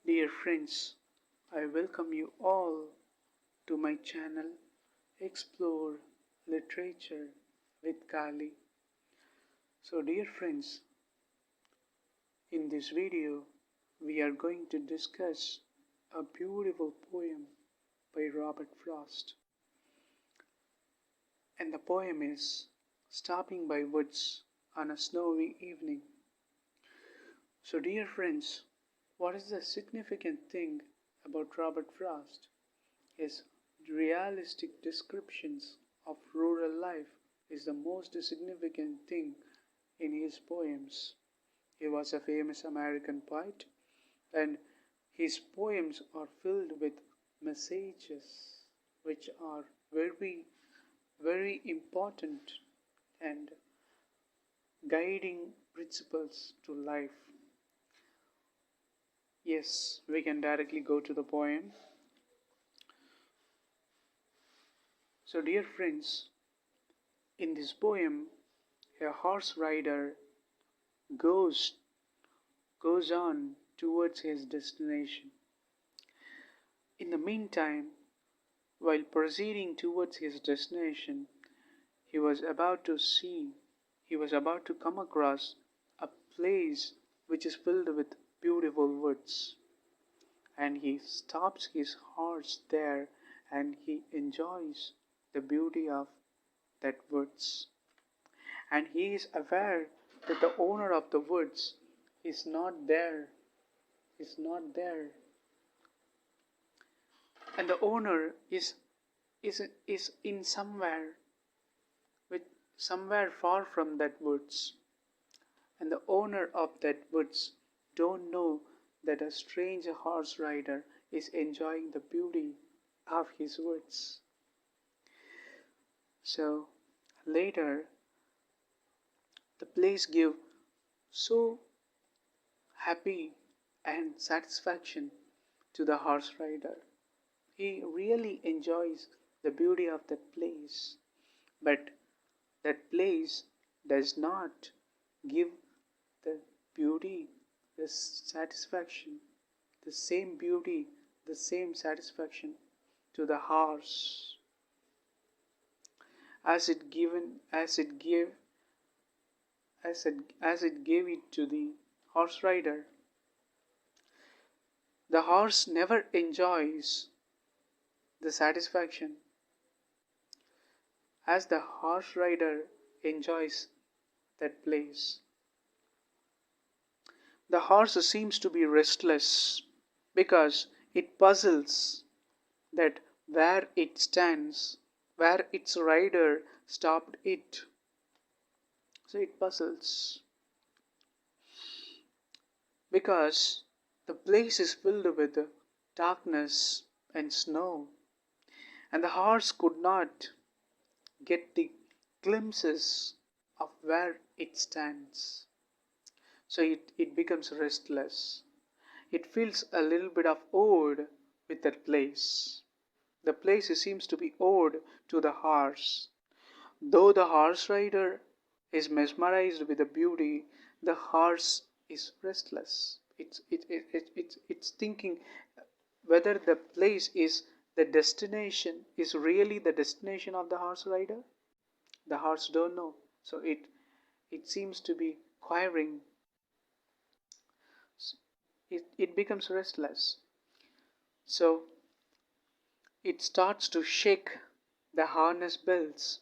Dear friends, I welcome you all to my channel Explore Literature with Kali. So dear friends, in this video we are going to discuss a beautiful poem by Robert Frost. And the poem is Stopping by Woods on a Snowy Evening. So dear friends, what is the significant thing about Robert Frost? His realistic descriptions of rural life is the most significant thing in his poems. He was a famous American poet, and his poems are filled with messages which are very, very important and guiding principles to life. Yes, we can directly go to the poem. So, dear friends, in this poem, a horse rider goes on towards his destination. In the meantime, while proceeding towards his destination, he was about to come across a place which is filled with beautiful woods. And he stops his horse there and he enjoys the beauty of that woods. And he is aware that the owner of the woods is not there. And the owner is in somewhere far from that woods. And the owner of that woods don't know that a strange horse rider is enjoying the beauty of his woods. So later the place give so happy and satisfaction to the horse rider. He really enjoys the beauty of that place, but that place does not give the beauty, the satisfaction, the same beauty, the same satisfaction to the horse as it gave it to the horse rider. The horse never enjoys the satisfaction as the horse rider enjoys that place. The horse seems to be restless because it puzzles that where it stands, where its rider stopped it. So it puzzles because the place is filled with darkness and snow, and the horse could not get the glimpses of where it stands. So it becomes restless. It feels a little bit of odd with that place. The place seems to be odd to the horse. Though the horse rider is mesmerized with the beauty, the horse is restless. It's thinking whether the place is the destination, is really the destination of the horse rider. The horse don't know. So it seems to be quiring. It becomes restless. So it starts to shake the harness bells.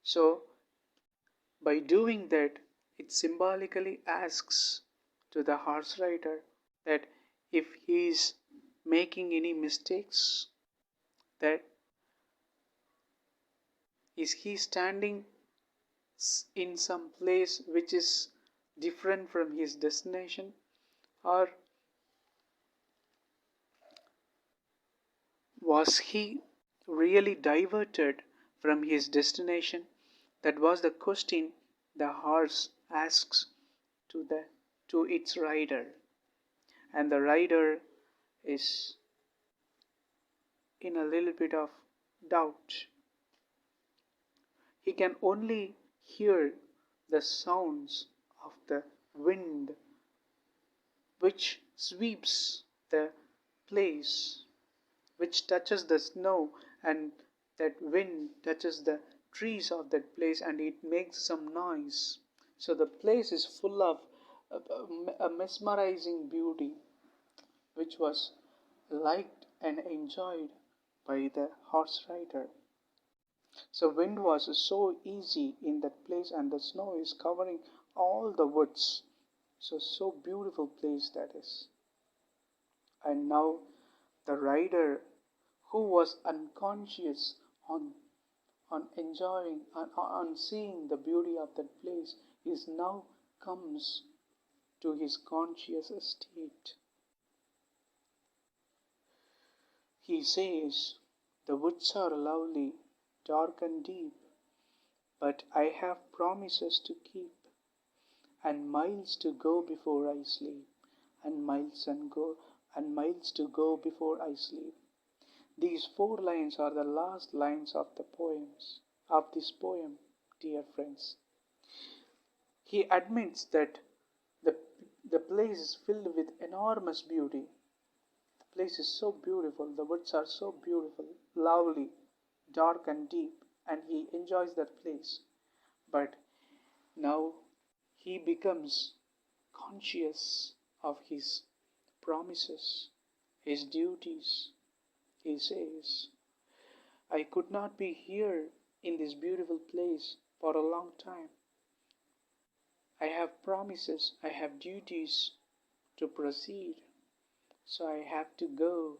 So by doing that, it symbolically asks to the horse rider that if he is making any mistakes, that is he standing in some place which is different from his destination, or was he really diverted from his destination? That was the question the horse asks to its rider, and the rider is in a little bit of doubt. He can only hear the sounds of the wind which sweeps the place, which touches the snow, and that wind touches the trees of that place and it makes some noise. So the place is full of a mesmerizing beauty which was liked and enjoyed by the horse rider. So wind was so easy in that place and the snow is covering all the woods. So beautiful place that is. And now the rider who was unconscious on enjoying on seeing the beauty of that place is now comes to his conscious state. He says, "The woods are lovely, dark and deep, but I have promises to keep, and miles to go before I sleep, and miles to go before I sleep." These four lines are the last lines of this poem, dear friends. He admits that the, the place is filled with enormous beauty. The place is so beautiful, the woods are so beautiful, lovely, dark and deep, and he enjoys that place. But now he becomes conscious of his promises, his duties. He says, "I could not be here in this beautiful place for a long time. I have promises, I have duties to proceed, so I have to go."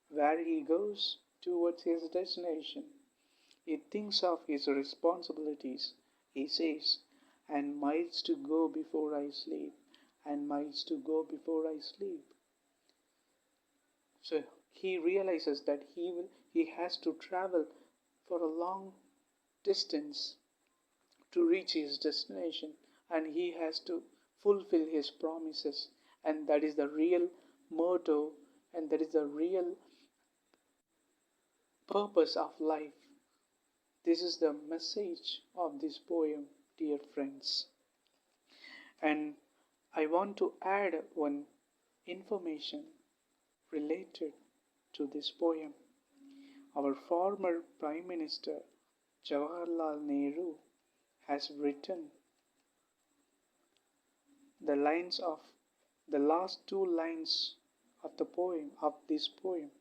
Where he goes? Towards his destination. He thinks of his responsibilities. He says, "And miles to go before I sleep, and miles to go before I sleep." So he realizes that he has to travel for a long distance to reach his destination, and he has to fulfill his promises, and that is the real motto, and that is the real purpose of life. This is the message of this poem, dear friends. And I want to add one information related to this poem. Our former Prime Minister Jawaharlal Nehru has written the lines of the last two lines of this poem.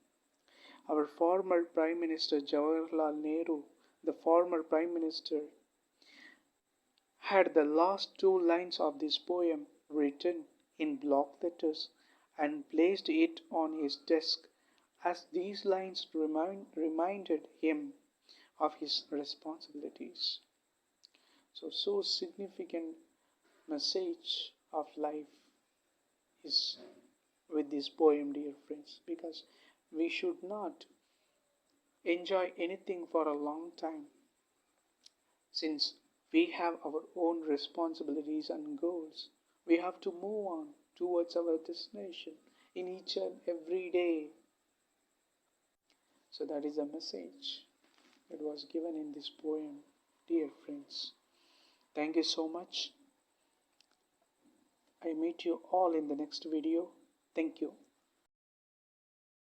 Our former Prime Minister Jawaharlal Nehru, the former Prime Minister, had the last two lines of this poem written in block letters and placed it on his desk, as these lines reminded him of his responsibilities. So significant message of life is with this poem, dear friends, because we should not enjoy anything for a long time, since we have our own responsibilities and goals. We have to move on towards our destination in each and every day. So that is a message that was given in this poem, dear friends. Thank you so much. I meet you all in the next video. Thank you.